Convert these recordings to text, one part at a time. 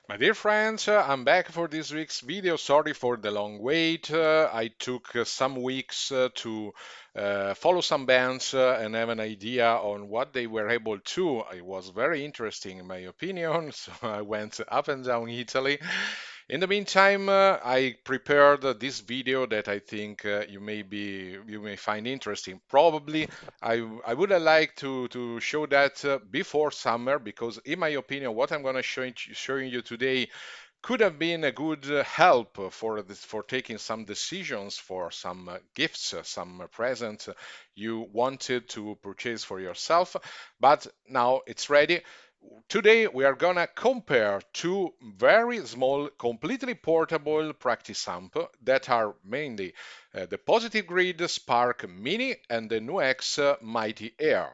My dear friends, I'm back for this week's video. Sorry for the long wait. I took some weeks to follow some bands and have an idea on what they were able to. It was very interesting in my opinion, so I went up and down Italy. In the meantime, I prepared this video that I think you may find interesting. Probably I would like to show that before summer because, in my opinion, what I'm going to showing you today could have been a good help for taking some decisions for some gifts, some present you wanted to purchase for yourself. But now it's ready. Today we are gonna compare two very small, completely portable practice amp that are mainly the Positive Grid Spark Mini and the NUX Mighty Air.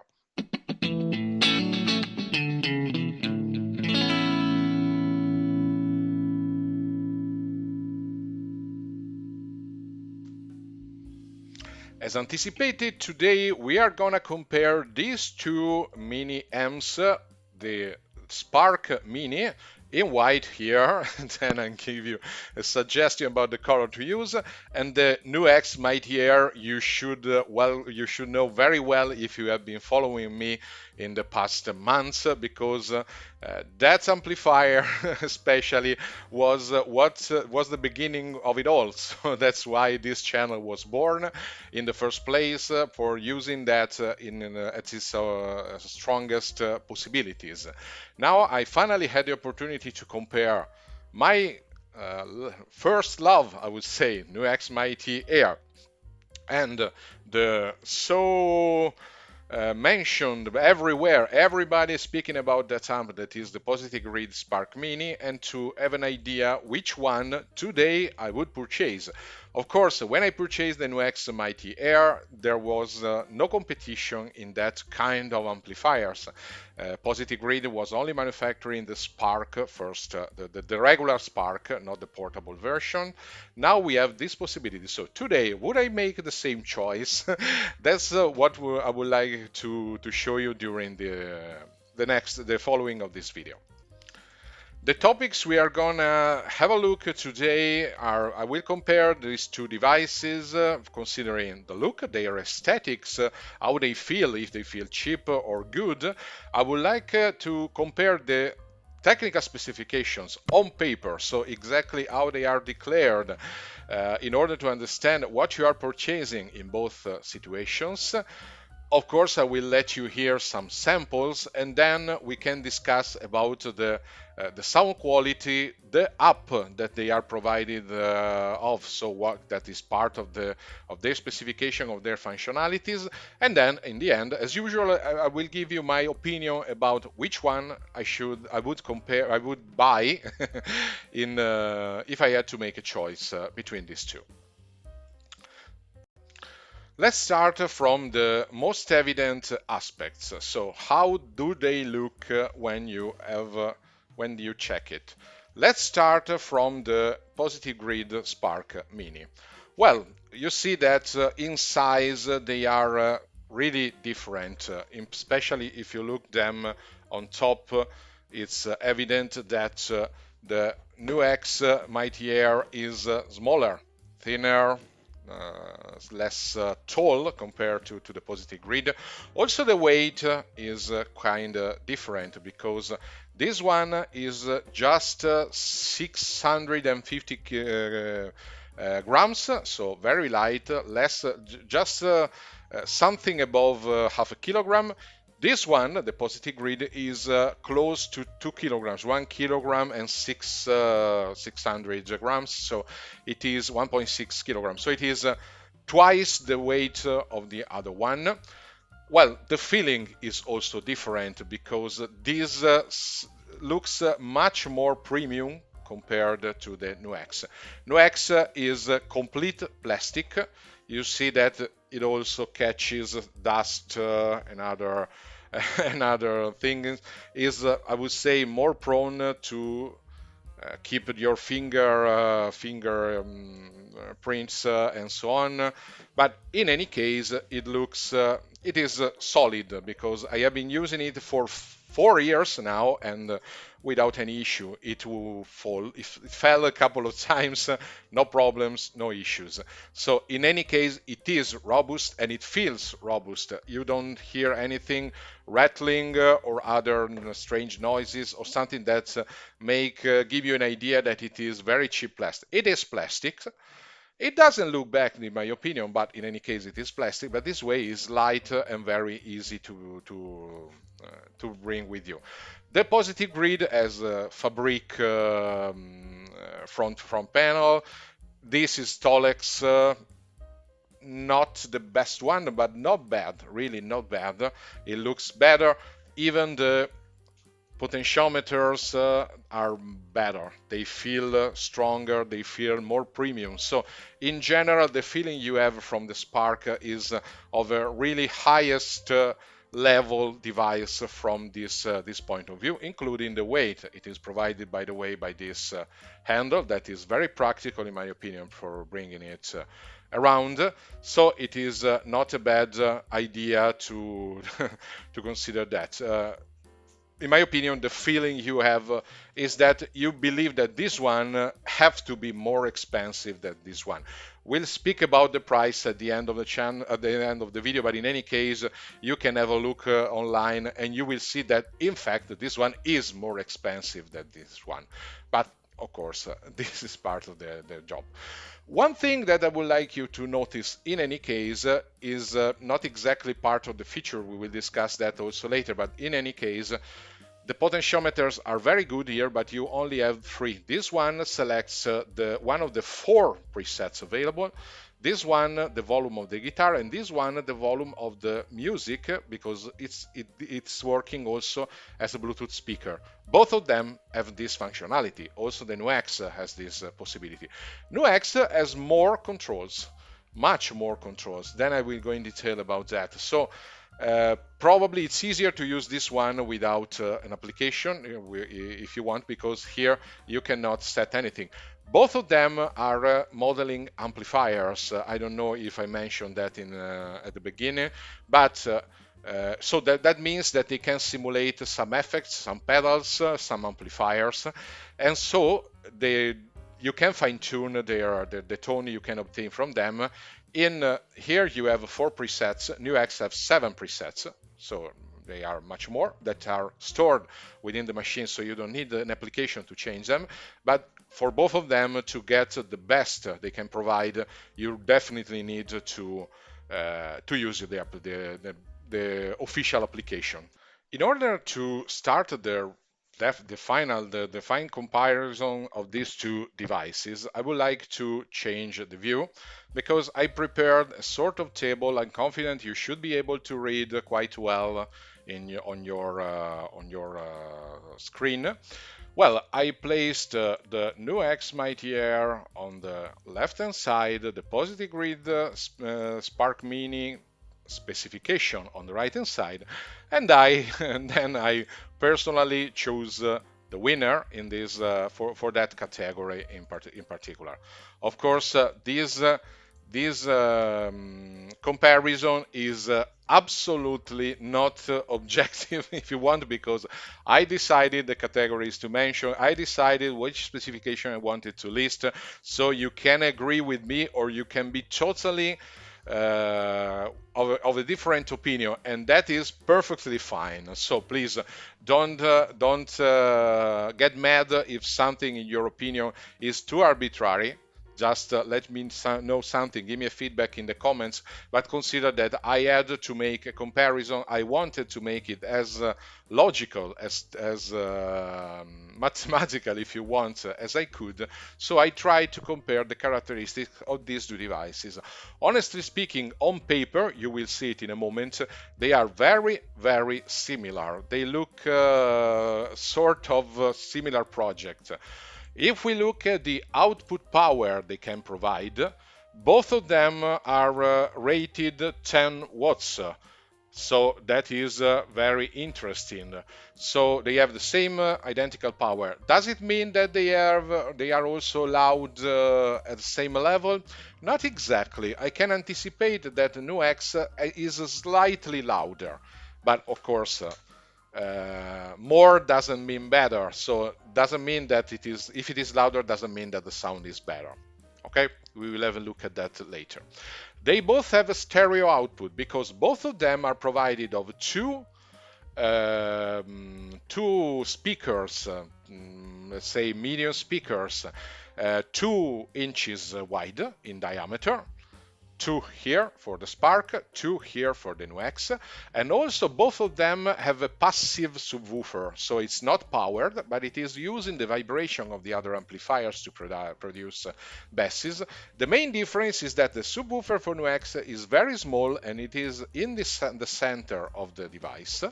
As anticipated, today we are gonna compare these two mini amps, the Spark Mini in white here, and then I give you a suggestion about the color to use, and the NUX Mighty Air you should know very well if you have been following me in the past months, because that amplifier especially was the beginning of it all. So that's why this channel was born in the first place, for using that at its strongest possibilities. Now I finally had the opportunity to compare my first love, I would say, NUX Mighty Air, and the so mentioned everywhere. Everybody is speaking about that amp that is the Positive Grid Spark Mini, and to have an idea which one today I would purchase. Of course, when I purchased the NUX Mighty Air, there was no competition in that kind of amplifiers. Positive Grid was only manufacturing the Spark first, the regular Spark, not the portable version. Now we have this possibility. So today, would I make the same choice? That's what I would like to show you during the following of this video. The topics we are gonna have a look at today are, I will compare these two devices, considering the look, their aesthetics, how they feel, if they feel cheap or good. I would like to compare the technical specifications on paper, so exactly how they are declared, in order to understand what you are purchasing in both situations. Of course, I will let you hear some samples, and then we can discuss about the sound quality, the app that they are provided of, so what that is part of their specification of their functionalities, and then in the end, as usual, I will give you my opinion about which one I would buy in if I had to make a choice between these two. Let's start from the most evident aspects. So, how do they look when you check it? Let's start from the Positive Grid Spark Mini. Well, you see that in size they are really different, especially if you look them on top. It's evident that the NUX Mighty Air is smaller, thinner, less tall compared to the Positive Grid. Also, the weight is kind of different because this one is just 650 grams, so very light, less, just something above half a kilogram. This one, the Positive Grid, is close to 2 kilograms, 1 kilogram and 600 grams, so it is 1.6 kilograms. So it is twice the weight of the other one. Well, the feeling is also different because this looks much more premium compared to the NUX. NUX is complete plastic. You see that it also catches dust and other and other things. Is I would say more prone to keep your finger prints and so on. But in any case, it is solid because I have been using it for 4 years now, and without any issue. It will fall. If it fell a couple of times, no problems, no issues. So in any case, it is robust and it feels robust. You don't hear anything rattling or other strange noises or something that make give you an idea that it is very cheap plastic. It is plastic. It doesn't look bad in my opinion, but in any case it is plastic. But this way is light and very easy to bring with you. The positive grid has a fabric front panel. This is Tolex, not the best one, but not bad, really not bad. It looks better. Even the potentiometers are better. They feel stronger, they feel more premium. So in general, the feeling you have from the Spark is of a really highest level device from this point of view, including the weight. It is provided, by the way, by this handle that is very practical, in my opinion, for bringing it around. So it is not a bad idea to to consider that. In my opinion, the feeling you have is that you believe that this one have to be more expensive than this one. We'll speak about the price at the end of the channel, at the end of the video, but in any case, you can have a look online and you will see that in fact this one is more expensive than this one. But of course, this is part of the job. One thing that I would like you to notice in any case is not exactly part of the feature. We will discuss that also later, but in any case, the potentiometers are very good here, but you only have three. This one selects the one of the four presets available. This one, the volume of the guitar, and this one, the volume of the music, because it's working also as a Bluetooth speaker. Both of them have this functionality. Also, the NUX has this possibility. NUX has more controls, much more controls. Then I will go in detail about that. So probably it's easier to use this one without an application if you want, because here you cannot set anything. Both of them are modeling amplifiers. I don't know if I mentioned that at the beginning, but so that means that they can simulate some effects, some pedals, some amplifiers, and so you can fine tune the tone you can obtain from them. In here you have four presets. NUX have seven presets, so they are much more that are stored within the machine, so you don't need an application to change them. But for both of them to get the best they can provide, you definitely need to use the official application. In order to start the fine comparison of these two devices, I would like to change the view because I prepared a sort of table. I'm confident you should be able to read quite well on your screen. Well, I placed the NUX Mighty Air on the left-hand side, the positive grid Spark Mini specification on the right-hand side, and and then I personally choose the winner in this for that category in particular. Of course, this comparison is absolutely not objective if you want, because I decided the categories to mention, I decided which specification I wanted to list, so you can agree with me or you can be totally of a different opinion, and that is perfectly fine. So please don't get mad if something in your opinion is too arbitrary. Just let me know something, give me a feedback in the comments, but consider that I had to make a comparison. I wanted to make it as logical, as mathematical, if you want, as I could. So I tried to compare the characteristics of these two devices. Honestly speaking, on paper, you will see it in a moment, they are very, very similar. They look sort of a similar project. If we look at the output power they can provide, both of them are rated 10 watts. So that is very interesting. So they have the same identical power. Does it mean that they are also loud at the same level? Not exactly. I can anticipate that NUX is slightly louder, but of course More doesn't mean better, so doesn't mean that it is, if it is louder doesn't mean that the sound is better. Okay, we will have a look at that later. They both have a stereo output because both of them are provided of two speakers, let's say medium speakers, 2 inches wide in diameter, two here for the Spark, two here for the NUX, and also both of them have a passive subwoofer, so it's not powered, but it is using the vibration of the other amplifiers to produce basses. The main difference is that the subwoofer for NUX is very small and it is in the center of the device.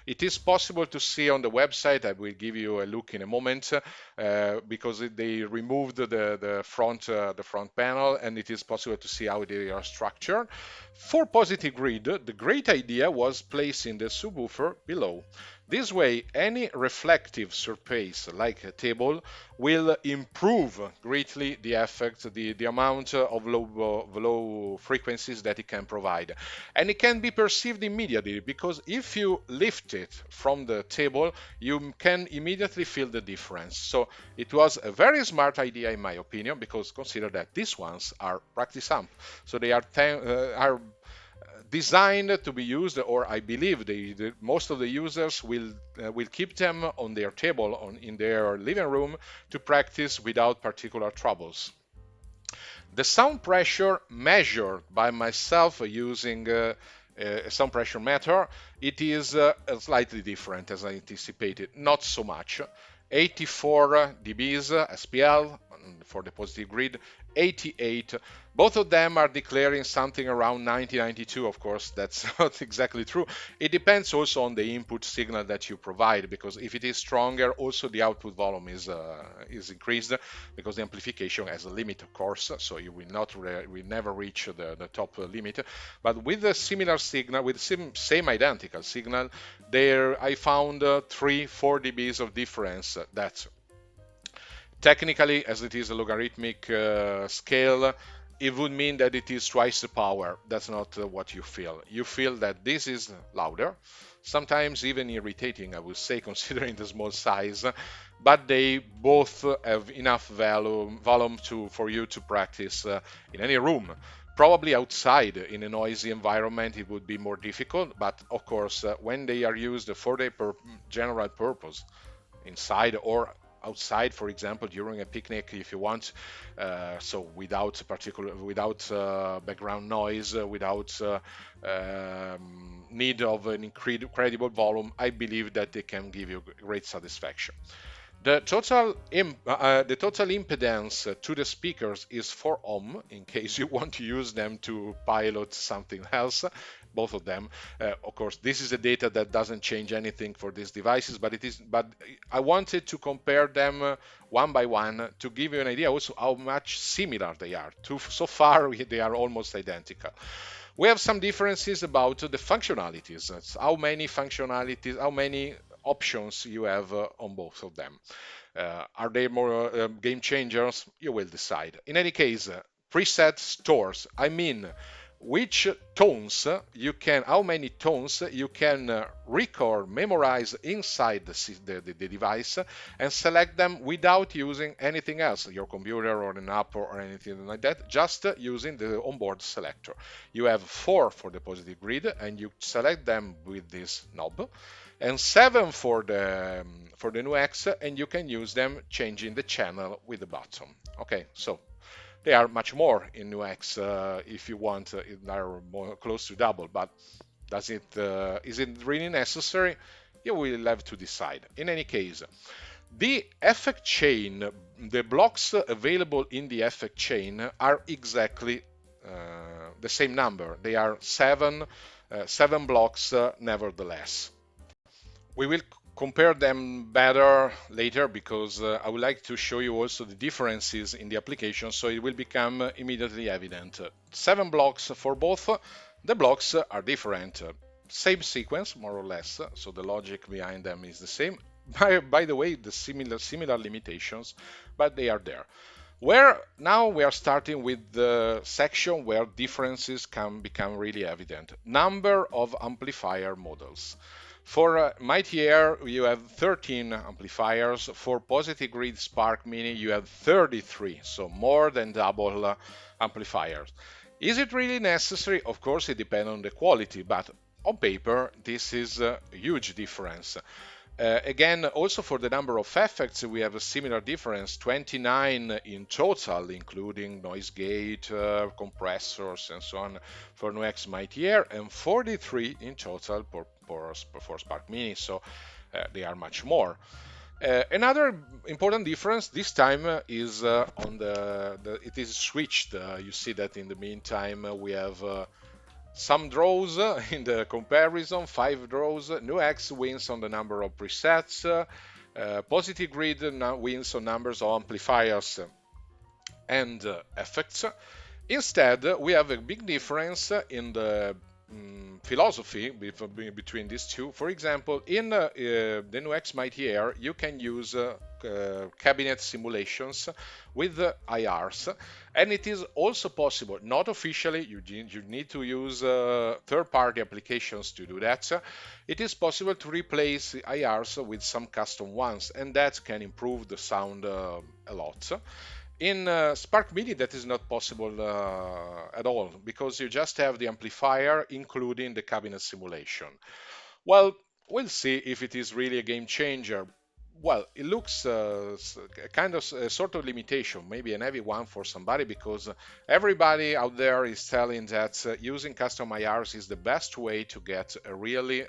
It is possible to see on the website. I will give you a look in a moment because they removed the front panel, and it is possible to see how they are structured. For positive grid, the great idea was placing the subwoofer below. This way, any reflective surface like a table will improve greatly the effect, the amount of low frequencies that it can provide. And it can be perceived immediately because if you lift it from the table, you can immediately feel the difference. So it was a very smart idea in my opinion, because consider that these ones are practice amp. So they are designed to be used, or I believe most of the users will keep them on their table in their living room to practice without particular troubles. The sound pressure measured by myself using a sound pressure meter, it is slightly different as I anticipated, not so much. 84 dBs SPL for the positive grid, 88. Both of them are declaring something around 90, 92. Of course, that's not exactly true. It depends also on the input signal that you provide, because if it is stronger, also the output volume is increased, because the amplification has a limit, of course, so you will never reach the top limit. But with a similar signal, with same identical signal, there I found 3-4 dBs of difference. That's technically, as it is a logarithmic scale, it would mean that it is twice the power. That's not what you feel. You feel that this is louder, sometimes even irritating, I would say, considering the small size, but they both have enough volume for you to practice in any room. Probably outside in a noisy environment it would be more difficult, but of course when they are used for their general purpose, inside or outside, for example, during a picnic, if you want, so without background noise, without need of an incredible volume, I believe that they can give you great satisfaction. The total impedance to the speakers is 4 ohm, in case you want to use them to pilot something else, both of them. Of course, this is a data that doesn't change anything for these devices, but I wanted to compare them one by one to give you an idea also how much similar they are. So far, they are almost identical. We have some differences about the functionalities. That's how many functionalities, how many options you have on both of them. Are they more game changers? You will decide. In any case, preset stores. I mean, which tones you can, how many tones you can record, memorize inside the device and select them without using anything else, your computer or an app or anything like that, just using the onboard selector. You have 4 for the positive grid and you select them with this knob, and 7 for the NUX, and you can use them changing the channel with the button. Okay, so they are much more in NUX if you want. They are more close to double, but is it really necessary? You will have to decide. In any case, the effect chain, the blocks available in the effect chain are exactly the same number. They are 7 blocks nevertheless. We will compare them better later, because I would like to show you also the differences in the application, so it will become immediately evident. 7 blocks for both. The blocks are different. Same sequence, more or less, so the logic behind them is the same. By the way, the similar limitations, but they are there. Now we are starting with the section where differences can become really evident. Number of amplifier models. For Mighty Air, you have 13 amplifiers. For Positive Grid Spark Mini, you have 33, so more than double amplifiers. Is it really necessary? Of course, it depends on the quality, but on paper, this is a huge difference. Again, also for the number of effects, we have a similar difference, 29 in total, including noise gate, compressors, and so on for NUX Mighty Air, and 43 in total for Spark Mini, so they are much more. Another important difference this time is on it is switched. You see that in the meantime we have some draws in the comparison, 5 draws. NUX wins on the number of presets. Positive Grid wins on numbers of amplifiers and effects. Instead, we have a big difference in the philosophy between these two. For example, in the NUX Mighty Air, you can use cabinet simulations with IRs, and it is also possible, not officially, you need to use third-party applications to do that. It is possible to replace IRs with some custom ones, and that can improve the sound a lot. In Spark MIDI, that is not possible at all because you just have the amplifier including the cabinet simulation. Well, we'll see if it is really a game changer. Well, it looks kind of a sort of limitation, maybe an heavy one for somebody, because everybody out there is telling that using custom IRs is the best way to get a really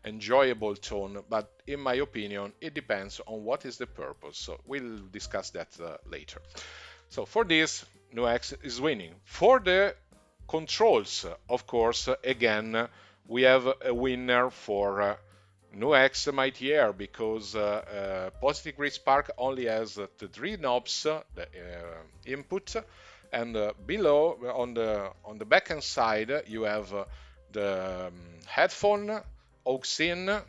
enjoyable tone, but in my opinion, it depends on what is the purpose. So we'll discuss that later. So for this, NUX is winning. For the controls, of course, again, we have a winner for NUX Mighty Air because Positive Grid Spark only has the 3 knobs, the input, and below on the backhand side you have the headphone, aux in,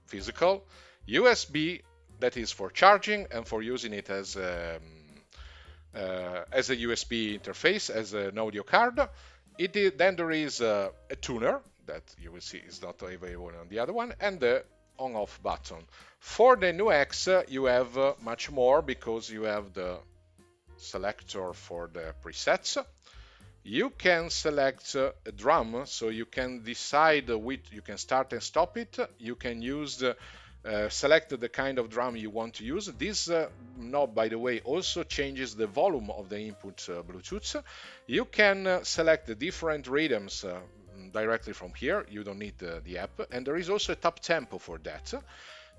physical, USB, that is for charging and for using it as a USB interface, as an audio card. Then there is a tuner that you will see is not available on the other one, and the on-off button. For the NUX, you have much more because you have the selector for the presets. You can select a drum, so you can decide which you can start and stop it. You can use select the kind of drum you want to use. This knob, by the way, also changes the volume of the input Bluetooth. You can select the different rhythms directly from here. You don't need the app. And there is also a tap tempo for that.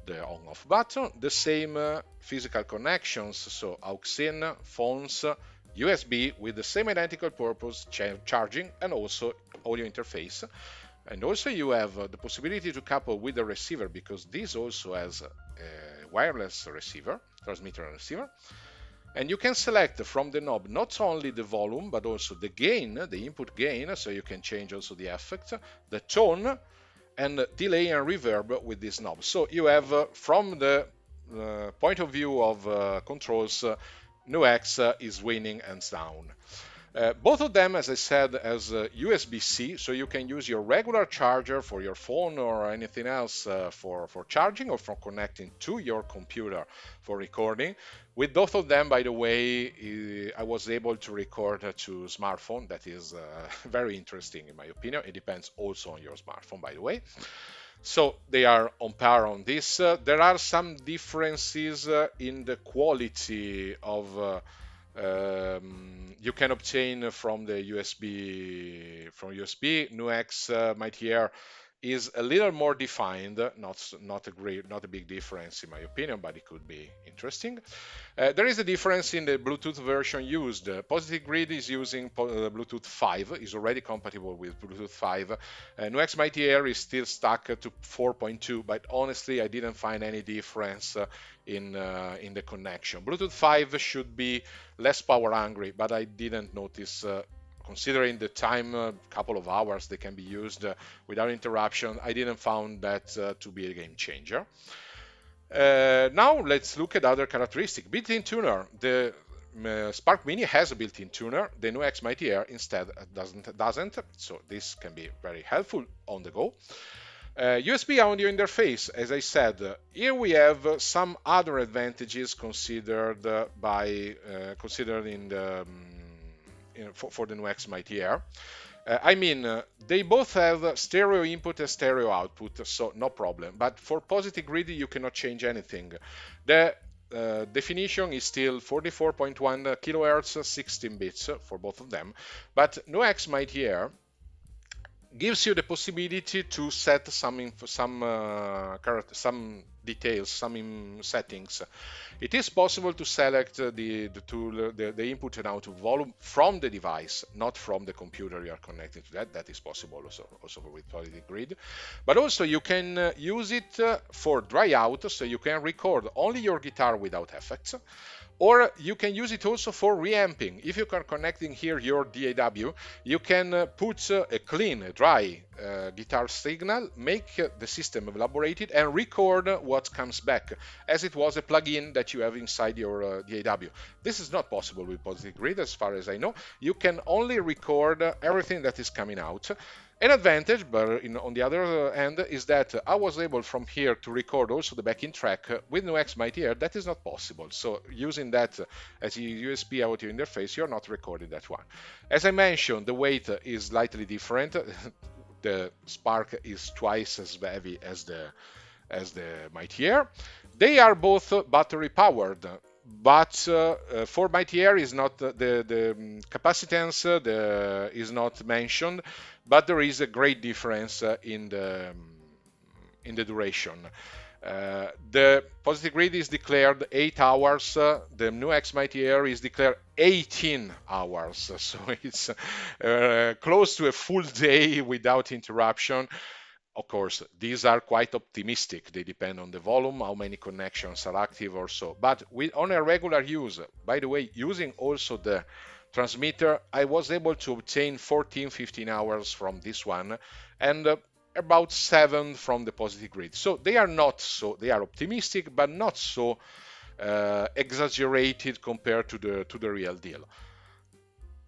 The on-off button, the same physical connections, so aux in, phones, USB with the same identical purpose, charging, and also audio interface. And also you have the possibility to couple with the receiver because this also has a wireless receiver, transmitter and receiver. And you can select from the knob not only the volume, but also the gain, the input gain, so you can change also the effect, the tone, and delay and reverb with this knob. So you have, from the point of view of controls, NUX is winning hands down. Both of them, as I said, as USB-C, so you can use your regular charger for your phone or anything else for charging or for connecting to your computer for recording. With both of them, by the way, I was able to record to smartphone. That is very interesting in my opinion. It depends also on your smartphone, by the way. So they are on par on this. There are some differences in the quality of you can obtain from the USB. From USB, NUX Mighty Air is a little more defined, not a big difference in my opinion, but it could be interesting. There is a difference in the Bluetooth version used. Positive Grid is using Bluetooth 5, is already compatible with Bluetooth 5. NUX Mighty Air is still stuck to 4.2, but honestly, I didn't find any difference in the connection. Bluetooth 5 should be less power hungry, but I didn't notice. Considering the time, a couple of hours they can be used without interruption, I didn't find that to be a game changer. Now let's look at other characteristics. Built-in tuner. The Spark Mini has a built-in tuner. The NUX Mighty Air instead doesn't. So this can be very helpful on the go. USB audio interface, as I said, here we have some other advantages considered in for the NUX Mighty Air. They both have stereo input and stereo output, so no problem. But for positive grid, you cannot change anything. The definition is still 44.1 kilohertz, 16 bits for both of them. But NUX Mighty Air gives you the possibility to set some details, settings. It is possible to select the input and output volume from the device, not from the computer you are connected to. That is possible also with Quality Grid. But also you can use it for dry out, so you can record only your guitar without effects. Or you can use it also for reamping. If you are connecting here your DAW, you can put a clean, dry guitar signal, make the system elaborated, and record what comes back, as it was a plugin that you have inside your DAW. This is not possible with Positive Grid, as far as I know. You can only record everything that is coming out. An advantage, but on the other hand, is that I was able from here to record also the backing track with NUX Mighty Air. That is not possible. So using that as a USB audio interface, you're not recording that one. As I mentioned, the weight is slightly different. The Spark is twice as heavy as the Mighty Air. They are both battery powered. But for Mighty Air is not the capacitance is not mentioned, but there is a great difference in the duration. The Positive Grid is declared 8 hours. The NUX Mighty Air is declared 18 hours. So it's close to a full day without interruption. Of course, these are quite optimistic. They depend on the volume, how many connections are active or so. But on a regular use, by the way, using also the transmitter, I was able to obtain 14, 15 hours from this one and about 7 from the Positive Grid. So they are optimistic, but not so exaggerated compared to the real deal.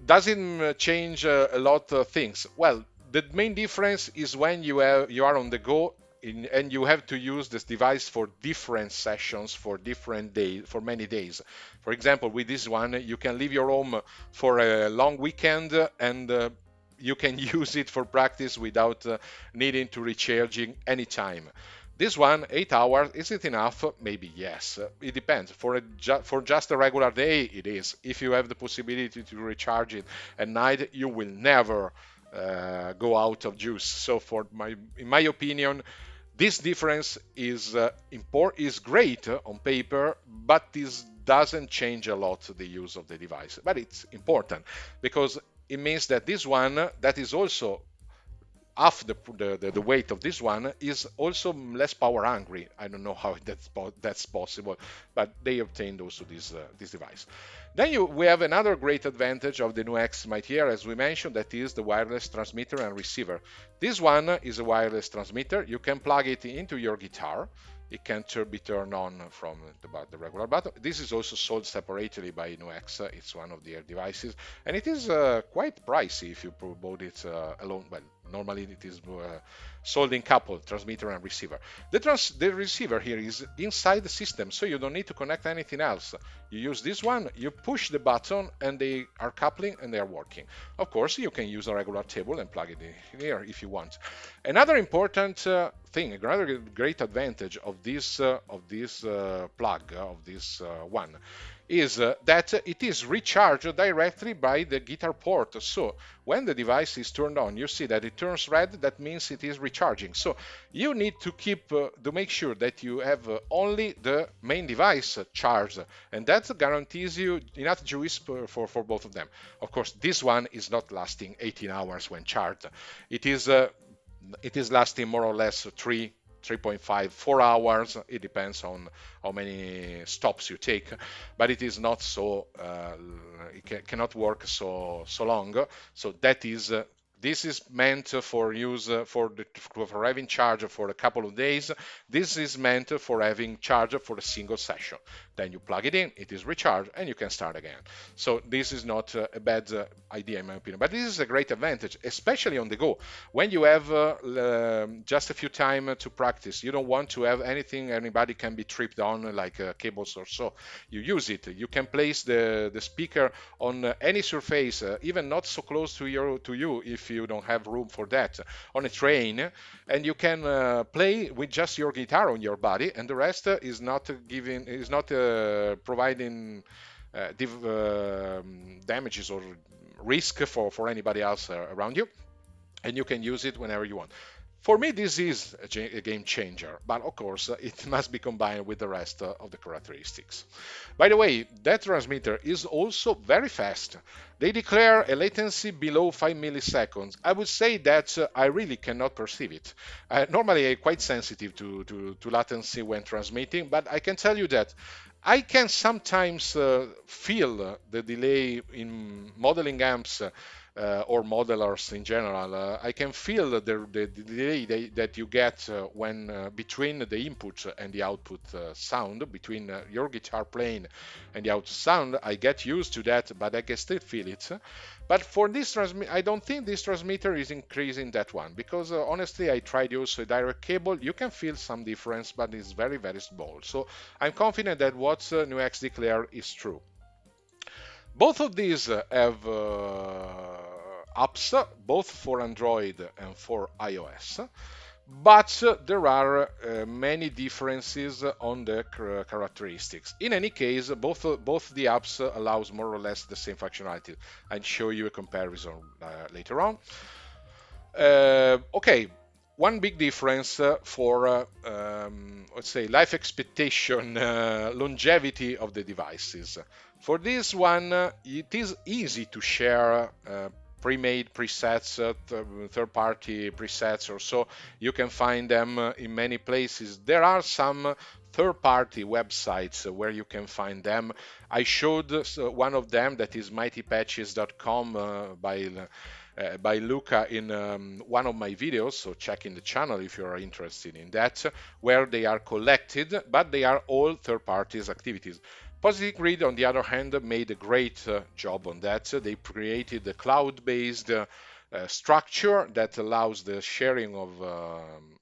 Does it change a lot of things? Well, the main difference is when you are on the go and you have to use this device for different sessions for different days, for many days. For example, with this one, you can leave your home for a long weekend and you can use it for practice without needing to recharging anytime. This one, 8 hours, is it enough? Maybe yes. It depends. For just a regular day, it is. If you have the possibility to recharge it at night, you will never go out of juice. So, in my opinion, this difference is great on paper, but this doesn't change a lot the use of the device. But it's important because it means that this one, that is also half the weight of this one, is also less power hungry. I don't know how that's possible, but they obtained also this device. Then we have another great advantage of the NUX Mighty Air, as we mentioned, that is the wireless transmitter and receiver. This one is a wireless transmitter. You can plug it into your guitar. It can be turned on from the regular button. This is also sold separately by NUX. It's one of their devices, and it is quite pricey if you bought it alone. Well, normally it is sold in couple, transmitter and receiver. The receiver here is inside the system, so you don't need to connect anything else. You use this one, you push the button, and they are coupling and they are working. Of course, you can use a regular cable and plug it in here if you want. Another important thing, another great advantage of this plug, of this one, is that it is recharged directly by the guitar port. So when the device is turned on, you see that it turns red. That means it is recharging. So you need to make sure that you have only the main device charged, and that guarantees you enough juice for both of them. Of course, this one is not lasting 18 hours when charged. It is lasting more or less 3.5, 4 hours. It depends on how many stops you take, but it is not so, cannot work so long. So that is This is meant for use for having charge for a couple of days. This is meant for having charge for a single session. Then you plug it in, it is recharged, and you can start again. So this is not a bad idea in my opinion, but this is a great advantage, especially on the go. When you have just a few time to practice, you don't want to have anything anybody can be tripped on like cables or so. You use it. You can place the speaker on any surface, even not so close to you if you don't have room for that, on a train, and you can play with just your guitar on your body, and the rest is not providing damages or risk for anybody else around you, and you can use it whenever you want. For me, this is a game changer, but of course, it must be combined with the rest of the characteristics. By the way, that transmitter is also very fast. They declare a latency below 5 milliseconds. I would say that I really cannot perceive it. Normally, I'm quite sensitive to latency when transmitting, but I can tell you that I can sometimes feel the delay in modeling amps or modelers in general. I can feel the delay that you get when between the input and the output sound, between your guitar playing and the output sound. I get used to that, but I can still feel it. But for this transmitter, I don't think this transmitter is increasing that one because honestly, I tried also a direct cable. You can feel some difference, but it's very, very small. So I'm confident that what NUX declare is true. Both of these have apps, both for Android and for iOS, but there are many differences on the characteristics. In any case, both the apps allows more or less the same functionality. I'll show you a comparison later on. Okay, one big difference for let's say life expectation, longevity of the devices. For this one, it is easy to share pre-made presets, third-party presets or so. You can find them in many places. There are some third-party websites where you can find them. I showed one of them that is mightypatches.com by Luca in one of my videos, so check in the channel if you are interested in that, where they are collected, but they are all third parties activities. Positive Grid, on the other hand, made a great job on that. They created a cloud-based structure that allows the sharing of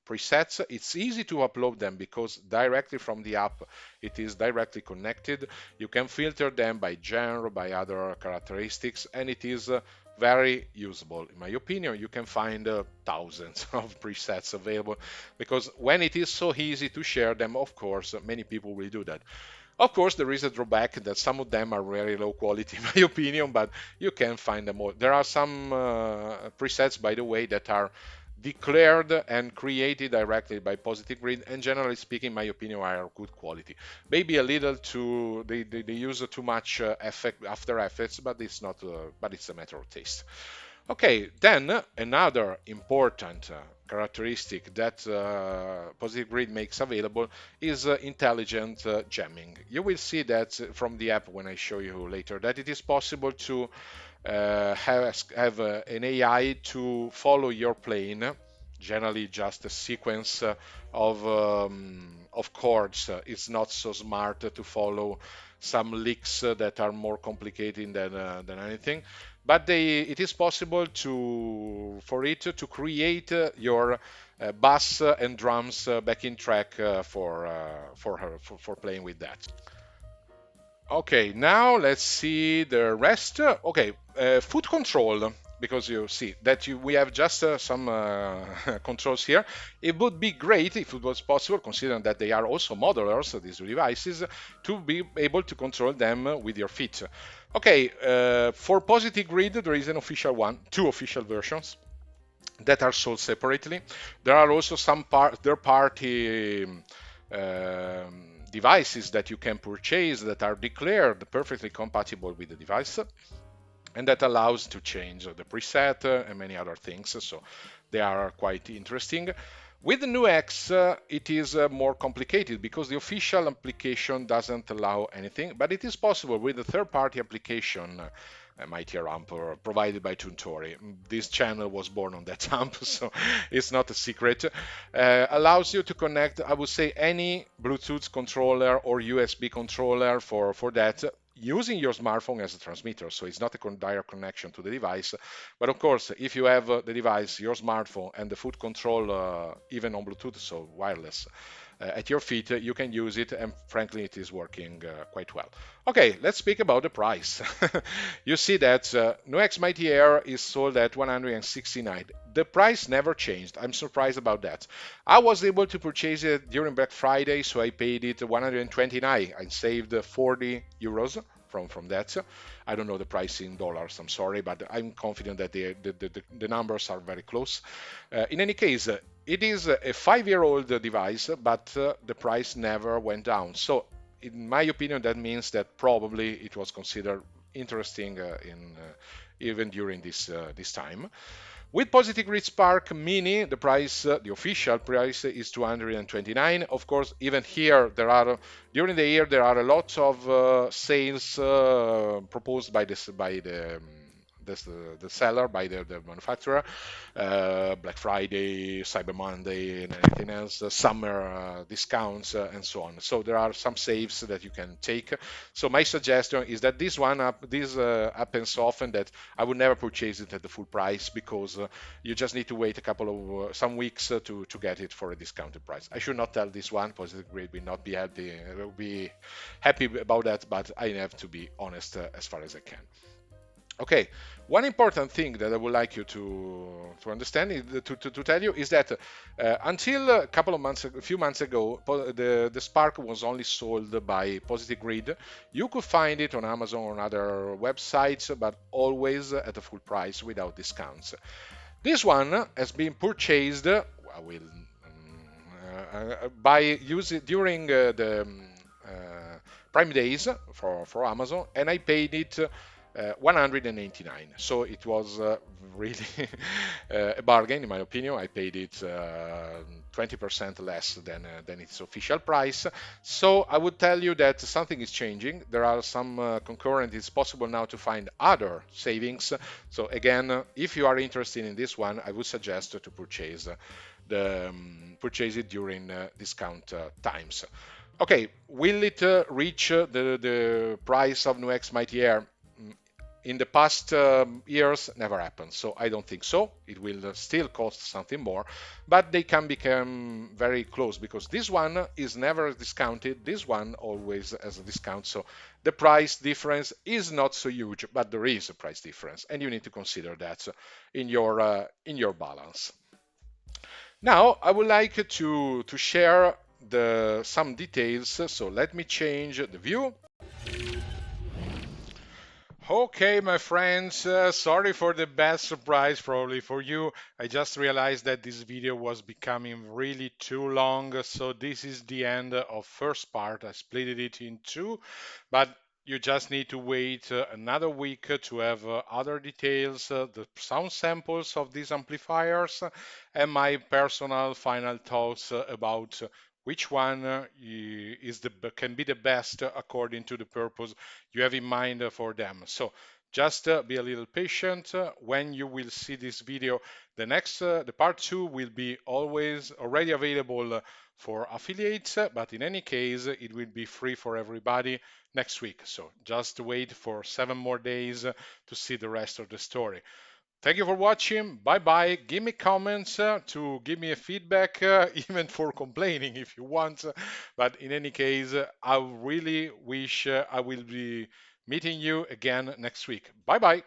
presets. It's easy to upload them because directly from the app it is directly connected. You can filter them by genre, by other characteristics, and it is very usable. In my opinion, you can find thousands of presets available because when it is so easy to share them, of course, many people will do that. Of course, there is a drawback that some of them are very low quality, in my opinion, but you can find them all. There are some presets, by the way, that are declared and created directly by Positive Grid, and generally speaking, in my opinion, are good quality. Maybe a little too, they use too much After Effects, but it's not, but it's a matter of taste. Okay, then another important characteristic that Positive Grid makes available is intelligent jamming. You will see that from the app when I show you later that it is possible to have an AI to follow your playing, generally just a sequence of chords. It's not so smart to follow some licks that are more complicated than anything, but it is possible for it to create your bass and drums backing track for playing with that. Okay, now let's see the rest. Okay, foot control, because you see that we have just some controls here. It would be great if it was possible, considering that they are also modelers, these devices, to be able to control them with your feet. Okay, for Positive Grid, there is an official one, two official versions that are sold separately. There are also some third-party devices that you can purchase that are declared perfectly compatible with the device and that allows to change the preset and many other things. So they are quite interesting. With the NUX, it is more complicated because the official application doesn't allow anything, but it is possible with the third-party application Mighty Air amp provided by Tuntori. This channel was born on that amp, so it's not a secret. Allows you to connect, I would say, any Bluetooth controller or USB controller for that using your smartphone as a transmitter. So it's not a direct connection to the device. But of course, if you have the device, your smartphone, and the foot control, even on Bluetooth, so wireless, at your feet, you can use it, and frankly, it is working quite well. Okay, let's speak about the price. You see that NUX Mighty Air is sold at 169. The price never changed. I'm surprised about that. I was able to purchase it during Black Friday, so I paid it 129. I saved 40 euros from that. I don't know the price in dollars, I'm sorry, but I'm confident that the numbers are very close. In any case, it is a 5-year-old device, but the price never went down. So, in my opinion, that means that probably it was considered interesting in even during this time. With Positive Grid Spark Mini, the price, the official price, is 229. Of course, even here, during the year there are a lot of sales proposed by the seller, by the manufacturer. Black Friday, Cyber Monday, and anything else, summer discounts, and so on. So there are some saves that you can take. So my suggestion is that this happens often, that I would never purchase it at the full price, because you just need to wait a couple of some weeks to get it for a discounted price. I should not tell this one. Positive Grid will not be happy about that, but I have to be honest as far as I can. Okay, one important thing that I would like you to understand is to tell you is that until a few months ago, the Spark was only sold by Positive Grid. You could find it on Amazon or on other websites, but always at a full price without discounts. This one has been purchased. I will by using during the Prime Days for Amazon, and I paid it 189. So it was really a bargain, in my opinion. I paid it 20% less than its official price. So I would tell you that something is changing. There are some concurrent. It's possible now to find other savings. So again, if you are interested in this one, I would suggest to purchase it during discount times. Okay, will it reach the price of NUX Mighty Air? In the past years, never happened, so I don't think so. It will still cost something more, but they can become very close, because this one is never discounted. This one always has a discount, so the price difference is not so huge, but there is a price difference, and you need to consider that in your balance. Now, I would like to share some details. So let me change the view. Okay, my friends, sorry for the bad surprise probably for you. I just realized that this video was becoming really too long, so this is the end of first part. I split it in two, but you just need to wait another week to have other details, the sound samples of these amplifiers, and my personal final thoughts about which one can be the best according to the purpose you have in mind for them. So just be a little patient. When you will see this video, the part two will be always already available for affiliates, but in any case, it will be free for everybody next week. So just wait for 7 more days to see the rest of the story. Thank you for watching. Bye bye. Give me comments to give me a feedback, even for complaining if you want. But in any case, I really wish I will be meeting you again next week. Bye bye.